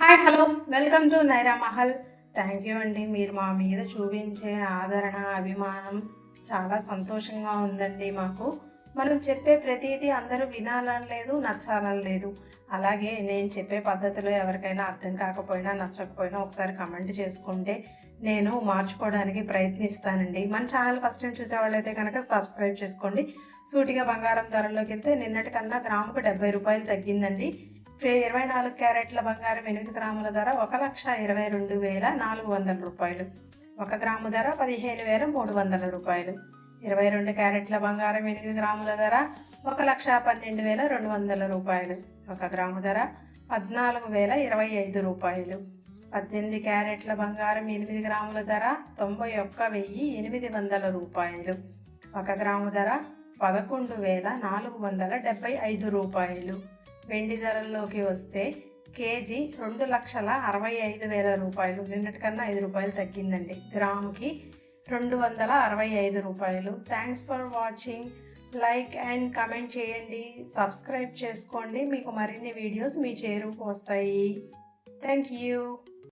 Hi hello welcome to Naira Mahal. Thank you అండి. మీరు మా మీద చూపించే ఆదరణ, అభిమానం చాలా సంతోషంగా ఉందండి మాకు. మనం చెప్పే ప్రతిదీ అందరూ వినాలని లేదు, నచ్చాలని లేదు. అలాగే నేను చెప్పే పద్ధతిలో ఎవరికైనా అర్థం కాకపోయినా, నచ్చకపోయినా ఒకసారి కమెంట్ చేసుకుంటే నేను మార్చుకోవడానికి ప్రయత్నిస్తానండి. మన ఛానల్ ఫస్ట్ టైం చూసేవాళ్ళైతే కనుక సబ్స్క్రైబ్ చేసుకోండి. సూటిగా బంగారం ధరల్లోకి వెళ్తే నిన్నటి కన్నా గ్రాముకు 70 రూపాయలు తగ్గిందండి. 24 క్యారెట్ల బంగారం 8 గ్రాముల ధర 1,22,400 రూపాయలు. 1 గ్రాము ధర 15,300 రూపాయలు. 22 క్యారెట్ల బంగారం 8 గ్రాముల ధర 1,12,200 రూపాయలు. 1 గ్రాము ధర 14,025 రూపాయలు. 18 క్యారెట్ల బంగారం 8 గ్రాముల ధర 91,800 రూపాయలు. 1 గ్రాము ధర 11,475 రూపాయలు. వెండి ధరల్లోకి వస్తే కేజీ 2,65,000 రూపాయలు. నిన్నటికన్నా 5 రూపాయలు తగ్గిందండి. గ్రాముకి 265 రూపాయలు. Thanks for watching. Like and comment చేయండి, సబ్స్క్రైబ్ చేసుకోండి. మీకు మరిన్ని వీడియోస్ మీ చేరువకు వస్తాయి. Thank you.